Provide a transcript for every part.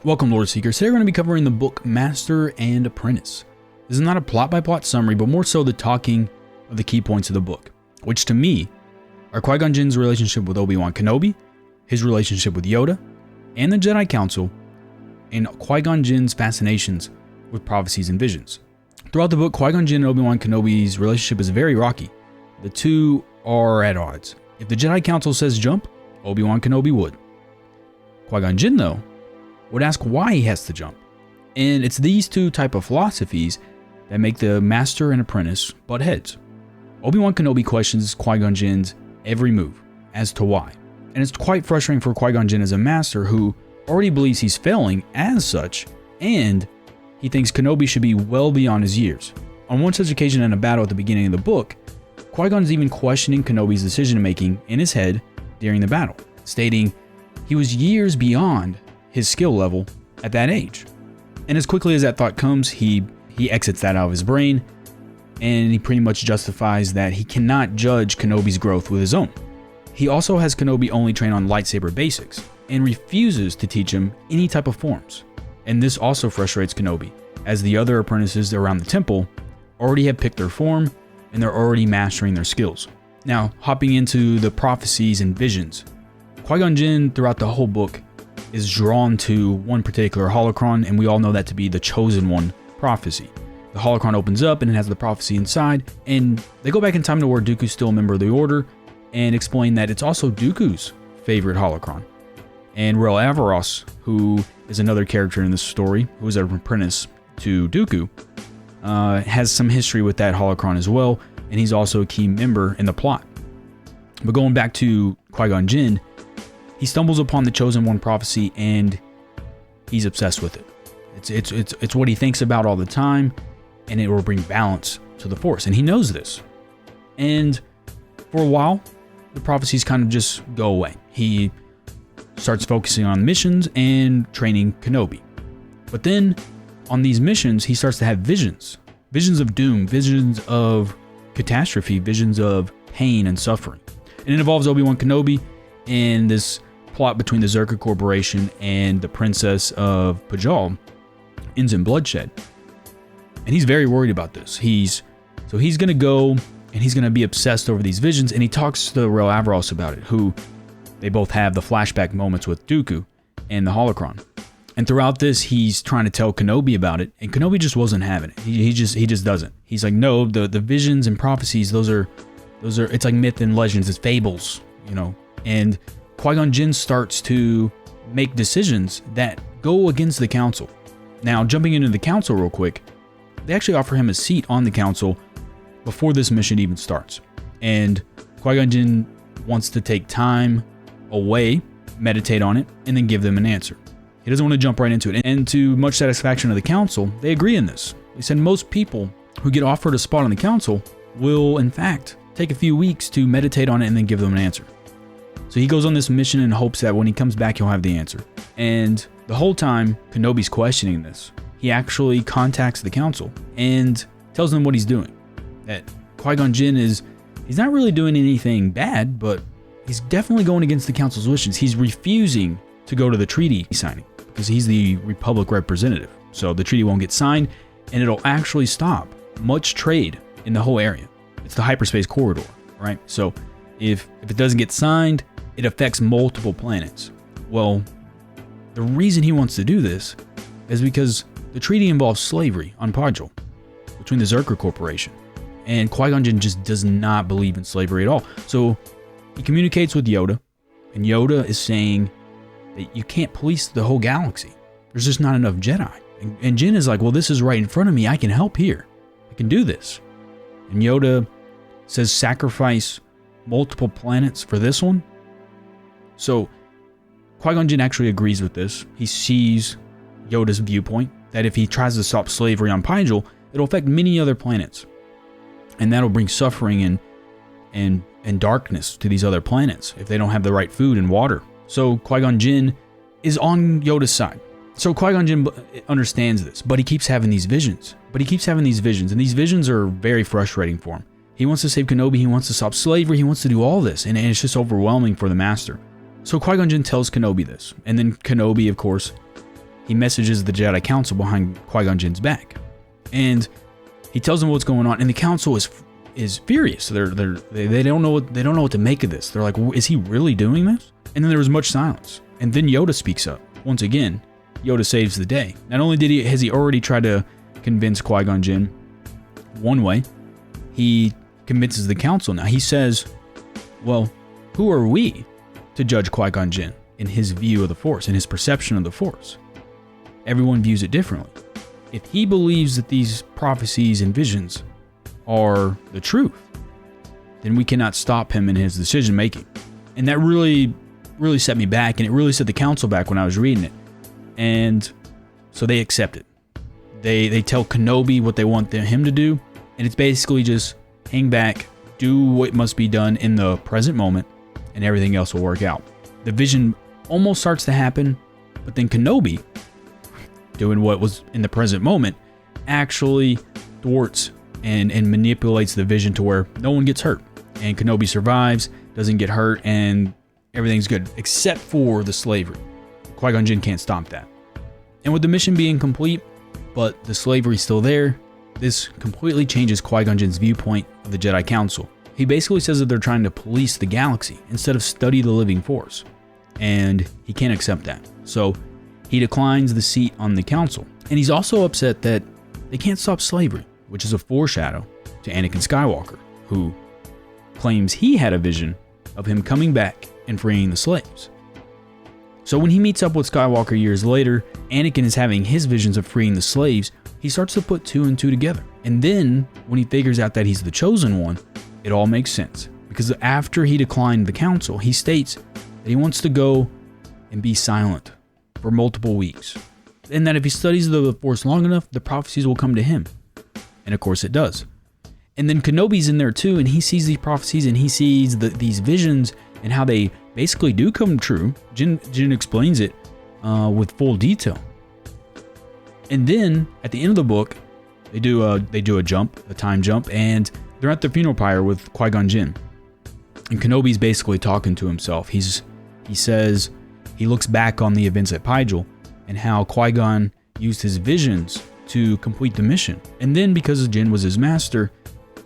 Welcome, Loreseekers. Today we're going to be covering the book Master and Apprentice. This is not a plot-by-plot summary, but more so the talking of the key points of the book, which to me are Qui-Gon Jinn's relationship with Obi-Wan Kenobi, his relationship with Yoda, and the Jedi Council, and Qui-Gon Jinn's fascinations with prophecies and visions. Throughout the book, Qui-Gon Jinn and Obi-Wan Kenobi's relationship is very rocky. The two are at odds. If the Jedi Council says jump, Obi-Wan Kenobi would. Qui-Gon Jinn, though, would ask why he has to jump. And it's these two type of philosophies that make the Master and Apprentice butt heads. Obi-Wan Kenobi questions Qui-Gon Jinn's every move as to why. And it's quite frustrating for Qui-Gon Jinn as a master who already believes he's failing as such, and he thinks Kenobi should be well beyond his years. On one such occasion in a battle at the beginning of the book, Qui-Gon's even questioning Kenobi's decision-making in his head during the battle, stating he was years beyond his skill level at that age. And as quickly as that thought comes, he exits that out of his brain, and he pretty much justifies that he cannot judge Kenobi's growth with his own. He also has Kenobi only train on lightsaber basics, and refuses to teach him any type of forms. And this also frustrates Kenobi, as the other apprentices around the temple already have picked their form, and they're already mastering their skills. Now, hopping into the prophecies and visions, Qui-Gon Jinn throughout the whole book is drawn to one particular holocron, and we all know that to be the Chosen One prophecy. The holocron opens up and it has the prophecy inside, and they go back in time to where Dooku's still a member of the Order and explain that it's also Dooku's favorite holocron. And Loreseeker, who is another character in this story, who is an apprentice to Dooku, has some history with that holocron as well, and he's also a key member in the plot. But going back to Qui-Gon Jinn, he stumbles upon the Chosen One prophecy and he's obsessed with it. It's what he thinks about all the time, and it will bring balance to the Force, and he knows this. And for a while, the prophecies kind of just go away. He starts focusing on missions and training Kenobi. But then, on these missions, he starts to have visions. Visions of doom, visions of catastrophe, visions of pain and suffering. And it involves Obi-Wan Kenobi and this plot between the Loreseeker Corporation and the Princess of Pajal ends in bloodshed. And he's very worried about this. He's going to go and he's going to be obsessed over these visions, and he talks to Loreseeker about it, who they both have the flashback moments with Dooku and the holocron. And throughout this, he's trying to tell Kenobi about it, and Kenobi just wasn't having it. He just doesn't. He's like, no, the visions and prophecies, those are it's like myth and legends, it's fables, you know. And Qui-Gon Jinn starts to make decisions that go against the council. Now, jumping into the council real quick, they actually offer him a seat on the council before this mission even starts. And Qui-Gon Jinn wants to take time away, meditate on it, and then give them an answer. He doesn't want to jump right into it. And to much satisfaction of the council, they agree in this. They said most people who get offered a spot on the council will, in fact, take a few weeks to meditate on it and then give them an answer. So he goes on this mission in hopes that when he comes back, he'll have the answer. And the whole time Kenobi's questioning this, he actually contacts the council and tells them what he's doing. That Qui-Gon Jinn he's not really doing anything bad, but he's definitely going against the council's wishes. He's refusing to go to the treaty signing because he's the Republic representative. So the treaty won't get signed, and it'll actually stop much trade in the whole area. It's the hyperspace corridor, right? So if it doesn't get signed, it affects multiple planets. Well, the reason he wants to do this is because the treaty involves slavery on Pajal between the Loreseeker Corporation. And Qui-Gon Jinn just does not believe in slavery at all. So he communicates with Yoda, and Yoda is saying that you can't police the whole galaxy. There's just not enough Jedi. And Jinn is like, well, this is right in front of me. I can help here. I can do this. And Yoda says sacrifice multiple planets for this one. So Qui-Gon Jinn actually agrees with this. He sees Yoda's viewpoint that if he tries to stop slavery on Pajal, it'll affect many other planets. And that'll bring suffering and darkness to these other planets if they don't have the right food and water. So Qui-Gon Jinn is on Yoda's side. So Qui-Gon Jinn understands this, but he keeps having these visions. And these visions are very frustrating for him. He wants to save Kenobi, he wants to stop slavery, he wants to do all this, and it's just overwhelming for the Master. So Qui-Gon Jinn tells Kenobi this, and then Kenobi, of course, he messages the Jedi Council behind Qui-Gon Jinn's back. And he tells them what's going on, and the Council is furious. They don't know what to make of this. They're like, is he really doing this? And then there was much silence. And then Yoda speaks up. Once again, Yoda saves the day. Not only has he already tried to convince Qui-Gon Jinn one way, he convinces the Council now. He says, well, who are we to judge Qui-Gon Jinn in his view of the Force, in his perception of the Force? Everyone views it differently. If he believes that these prophecies and visions are the truth, then we cannot stop him in his decision making. And that really set me back, and it really set the Council back when I was reading it. And so they accept it. They tell Kenobi what they want him to do, and it's basically just hang back, do what must be done in the present moment, and everything else will work out. The vision almost starts to happen, but then Kenobi, doing what was in the present moment, actually thwarts and manipulates the vision to where no one gets hurt. And Kenobi survives, doesn't get hurt, and everything's good, except for the slavery. Qui-Gon Jinn can't stop that. And with the mission being complete, but the slavery still there, this completely changes Qui-Gon Jinn's viewpoint of the Jedi Council. He basically says that they're trying to police the galaxy instead of study the living Force. And he can't accept that. So he declines the seat on the Council. And he's also upset that they can't stop slavery, which is a foreshadow to Anakin Skywalker, who claims he had a vision of him coming back and freeing the slaves. So when he meets up with Skywalker years later, Anakin is having his visions of freeing the slaves. He starts to put two and two together. And then when he figures out that he's the chosen one, it all makes sense. Because after he declined the Council, he states that he wants to go and be silent for multiple weeks. And that if he studies the Force long enough, the prophecies will come to him. And of course it does. And then Kenobi's in there too, and he sees these prophecies, and he sees these visions and how they basically do come true. Jin explains it with full detail. And then at the end of the book, they do a time jump, and they're at the funeral pyre with Qui-Gon Jinn. And Kenobi's basically talking to himself. He says he looks back on the events at Pygel and how Qui-Gon used his visions to complete the mission. And then because Jin was his master,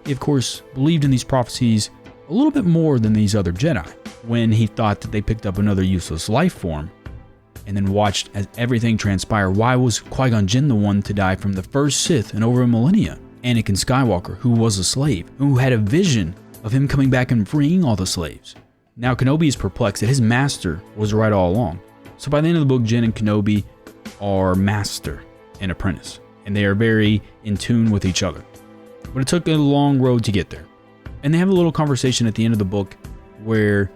he of course believed in these prophecies a little bit more than these other Jedi, when he thought that they picked up another useless life form, and then watched as everything transpire. Why was Qui-Gon Jinn the one to die from the first Sith in over a millennia? Anakin Skywalker, who was a slave, who had a vision of him coming back and freeing all the slaves. Now Kenobi is perplexed that his master was right all along. So by the end of the book, Jin and Kenobi are master and apprentice, and they are very in tune with each other. But it took a long road to get there. And they have a little conversation at the end of the book where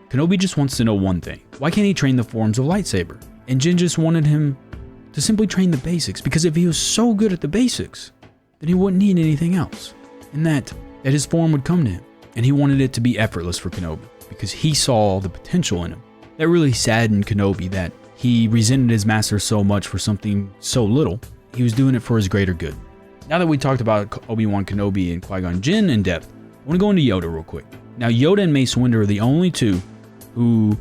Kenobi just wants to know one thing. Why can't he train the forms of lightsaber? And Jin just wanted him to simply train the basics, because if he was so good at the basics, then he wouldn't need anything else. And that his form would come to him. And he wanted it to be effortless for Kenobi, because he saw the potential in him. That really saddened Kenobi, that he resented his master so much for something so little. He was doing it for his greater good. Now that we talked about Obi-Wan Kenobi and Qui-Gon Jinn in depth, I want to go into Yoda real quick. Now, Yoda and Mace Windu are the only two who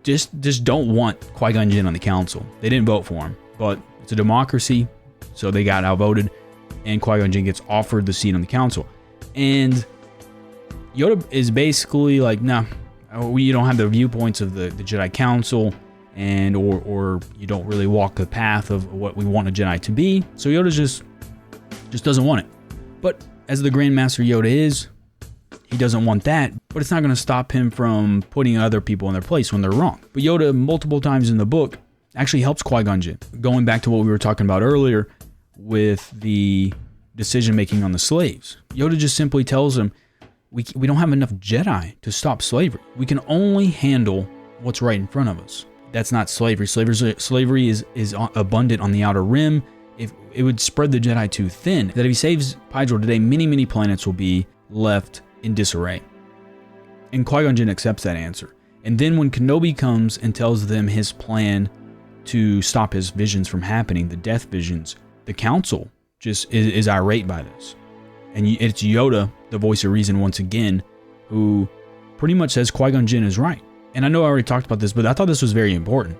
just don't want Qui-Gon Jinn on the Council. They didn't vote for him, but it's a democracy, so they got outvoted, and Qui-Gon Jinn gets offered the seat on the Council. And Yoda is basically like, nah, you don't have the viewpoints of the Jedi Council, and or you don't really walk the path of what we want a Jedi to be. So Yoda just doesn't want it. But as the Grand Master Yoda is, he doesn't want that, but it's not going to stop him from putting other people in their place when they're wrong. But Yoda, multiple times in the book, actually helps Qui-Gon Jinn. Going back to what we were talking about earlier with the decision-making on the slaves. Yoda just simply tells him, we don't have enough Jedi to stop slavery. We can only handle what's right in front of us. That's not slavery. Slavery is abundant on the outer rim. If it would spread the Jedi too thin, that if he saves Pygel today, many planets will be left in disarray. And Qui-Gon Jinn accepts that answer. And then when Kenobi comes and tells them his plan to stop his visions from happening, the death visions, the Council just is irate by this. And it's Yoda, the voice of reason once again, who pretty much says Qui-Gon Jinn is right. And I know I already talked about this, but I thought this was very important.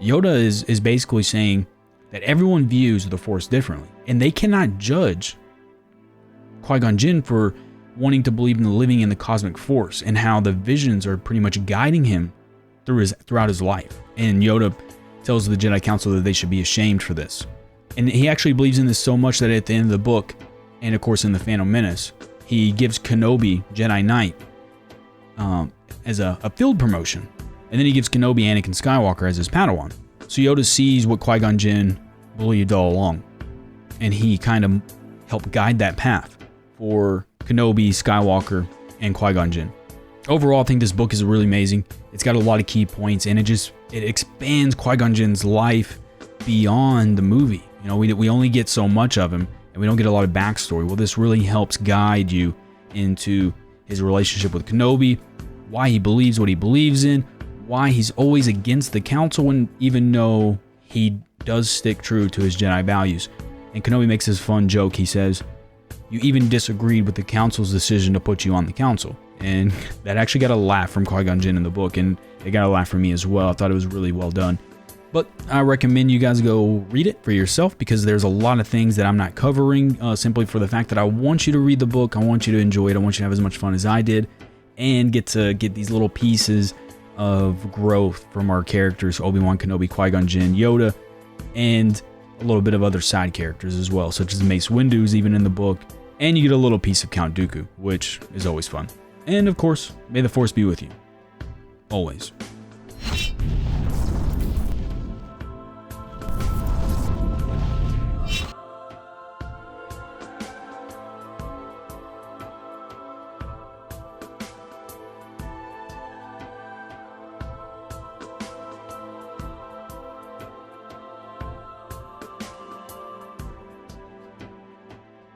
Yoda is basically saying that everyone views the Force differently, and they cannot judge Qui-Gon Jinn for wanting to believe in the living in the cosmic force and how the visions are pretty much guiding him throughout his life. And Yoda tells the Jedi Council that they should be ashamed for this. And he actually believes in this so much that at the end of the book, and of course in The Phantom Menace, he gives Kenobi Jedi Knight as a field promotion. And then he gives Kenobi Anakin Skywalker as his Padawan. So Yoda sees what Qui-Gon Jinn believed all along. And he kind of helped guide that path for Kenobi, Skywalker, and Qui-Gon Jinn. Overall, I think this book is really amazing. It's got a lot of key points, and it expands Qui-Gon Jinn's life beyond the movie. You know, we only get so much of him, and we don't get a lot of backstory. Well, this really helps guide you into his relationship with Kenobi, why he believes what he believes in, why he's always against the Council, and even though he does stick true to his Jedi values. And Kenobi makes this fun joke. He says, "You even disagreed with the Council's decision to put you on the Council." And that actually got a laugh from Qui-Gon Jinn in the book, and it got a laugh from me as well. I thought it was really well done. But I recommend you guys go read it for yourself, because there's a lot of things that I'm not covering simply for the fact that I want you to read the book. I want you to enjoy it. I want you to have as much fun as I did and get these little pieces of growth from our characters, Obi-Wan Kenobi, Qui-Gon Jinn, Yoda, and a little bit of other side characters as well, such as Mace Windu's even in the book. And you get a little piece of Count Dooku, which is always fun. And of course, may the Force be with you. Always.